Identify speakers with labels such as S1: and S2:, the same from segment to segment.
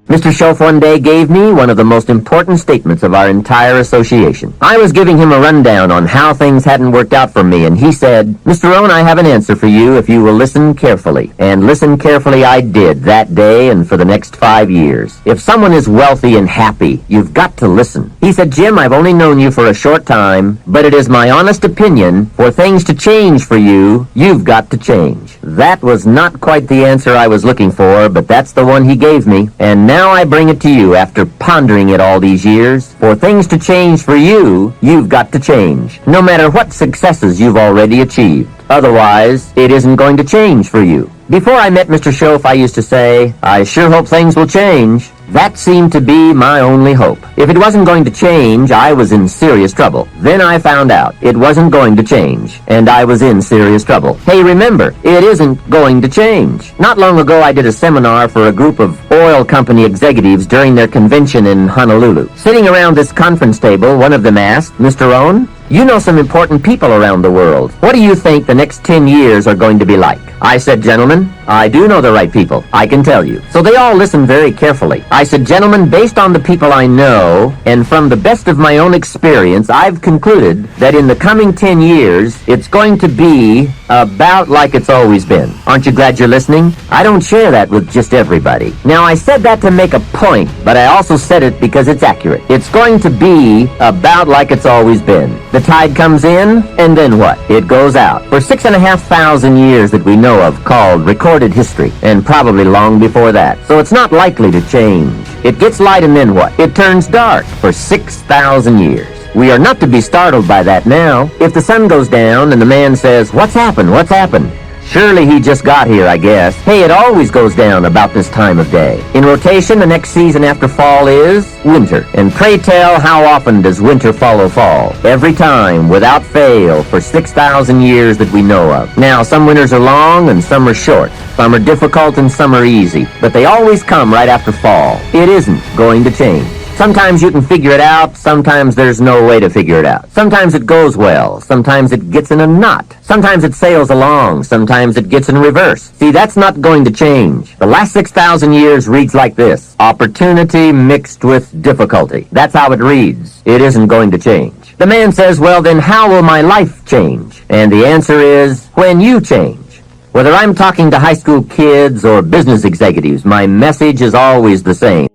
S1: Mr. Schoaf one day gave me one of the most important statements of our entire association. I was giving him a rundown on how things hadn't worked out for me, and he said, "Mr. Rohn, I have an answer for you if you will listen carefully." And listen carefully I did that day and for the next 5 years. If someone is wealthy and happy, you've got to listen. He said, "Jim, I've only known you for a short time, but it is my honest opinion, for things to change for you, you've got to change." That was not quite the answer I was looking for, but that's the one he gave me, and now I bring it to you after pondering it all these years. For things to change for you, you've got to change, no matter what successes you've already achieved. Otherwise, it isn't going to change for you. Before I met Mr. Schoaf, I used to say, "I sure hope things will change." That seemed to be my only hope. If it wasn't going to change, I was in serious trouble. Then I found out it wasn't going to change, and I was in serious trouble. Hey, remember, it isn't going to change. Not long ago, I did a seminar for a group of oil company executives during their convention in Honolulu. Sitting around this conference table, one of them asked, "Mr. Rohn, you know some important people around the world. What do you think the next 10 years are going to be like?" I said, "Gentlemen, I do know the right people. I can tell you." So they all listened very carefully. I said, "Gentlemen, based on the people I know, and from the best of my own experience, I've concluded that in the coming 10 years, it's going to be about like it's always been." Aren't you glad you're listening? I don't share that with just everybody. Now, I said that to make a point, but I also said it because it's accurate. It's going to be about like it's always been. The tide comes in, and then what? It goes out. For 6,500 years that we know of, called recorded history, and probably long before that. So it's not likely to change. It gets light, and then what? It turns dark for 6,000 years. We are not to be startled by that now. If the sun goes down and the man says, "What's happened? What's happened?" Surely he just got here, I guess. Hey, it always goes down about this time of day. In rotation, the next season after fall is winter. And pray tell, how often does winter follow fall? Every time, without fail, for 6,000 years that we know of. Now, some winters are long and some are short. Some are difficult and some are easy. But they always come right after fall. It isn't going to change. Sometimes you can figure it out, sometimes there's no way to figure it out. Sometimes it goes well, sometimes it gets in a knot. Sometimes it sails along, sometimes it gets in reverse. See, that's not going to change. The last 6,000 years reads like this: opportunity mixed with difficulty. That's how it reads. It isn't going to change. The man says, "Well, then how will my life change?" And the answer is, when you change. Whether I'm talking to high school kids or business executives, my message is always the same.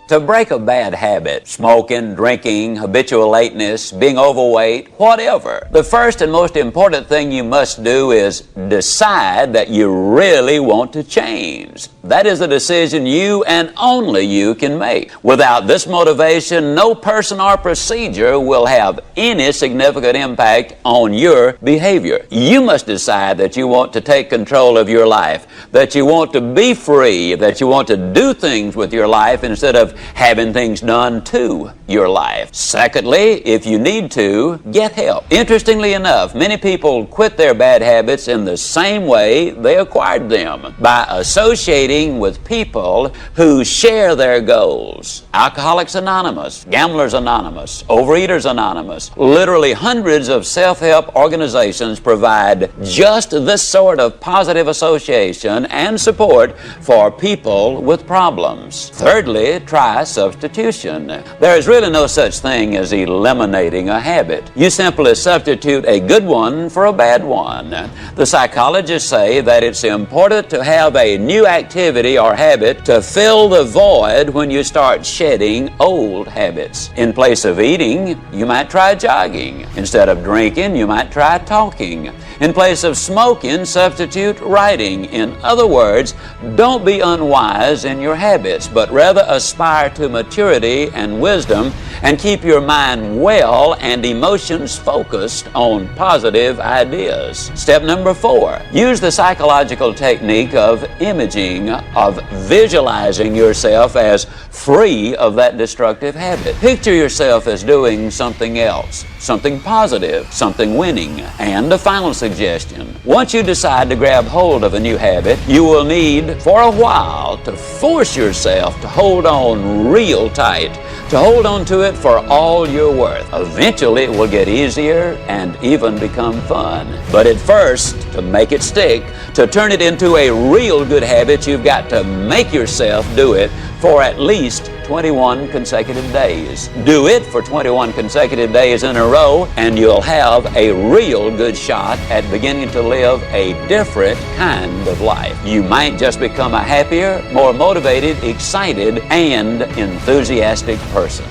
S2: To break a bad habit, smoking, drinking, habitual lateness, being overweight, whatever, the first and most important thing you must do is decide that you really want to change. That is a decision you and only you can make. Without this motivation, no person or procedure will have any significant impact on your behavior. You must decide that you want to take control of your life, that you want to be free, that you want to do things with your life instead of having things done to your life. Secondly, if you need to, get help. Interestingly enough, many people quit their bad habits in the same way they acquired them, by associating with people who share their goals. Alcoholics Anonymous, Gamblers Anonymous, Overeaters Anonymous, literally hundreds of self-help organizations provide just this sort of positive association and support for people with problems. Thirdly, try substitution. There is really no such thing as eliminating a habit. You simply substitute a good one for a bad one. The psychologists say that it's important to have a new activity or habit to fill the void when you start shedding old habits. In place of eating, you might try jogging. Instead of drinking, you might try talking. In place of smoking, substitute writing. In other words, don't be unwise in your habits, but rather aspire to maturity and wisdom and keep your mind well and emotions focused on positive ideas. Step number 4, use the psychological technique of imaging, of visualizing yourself as free of that destructive habit. Picture yourself as doing something else, something positive, something winning. And a final suggestion: once you decide to grab hold of a new habit, you will need for a while to force yourself to hold on real tight to hold on to it for all you're worth. Eventually, it will get easier and even become fun. But at first, to make it stick, to turn it into a real good habit, you've got to make yourself do it for at least 21 consecutive days. Do it for 21 consecutive days in a row, and you'll have a real good shot at beginning to live a different kind of life. You might just become a happier, more motivated, excited, and enthusiastic person.